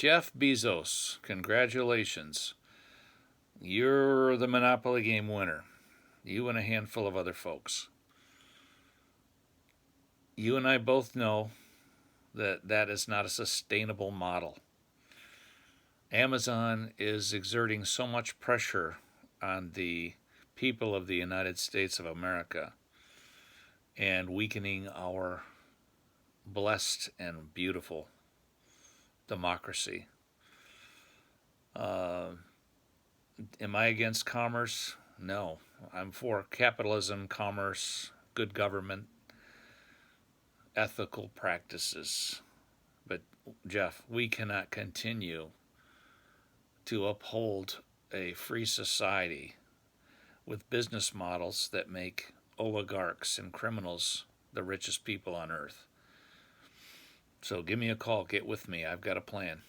Jeff Bezos, congratulations. You're the Monopoly game winner. You and a handful of other folks. You and I both know that that is not a sustainable model. Amazon is exerting so much pressure on the people of the United States of America and weakening our blessed and beautiful democracy. Am I against commerce? No. I'm for capitalism, commerce, good government, ethical practices. But, Jeff, we cannot continue to uphold a free society with business models that make oligarchs and criminals the richest people on earth. So give me a call. Get with me. I've got a plan.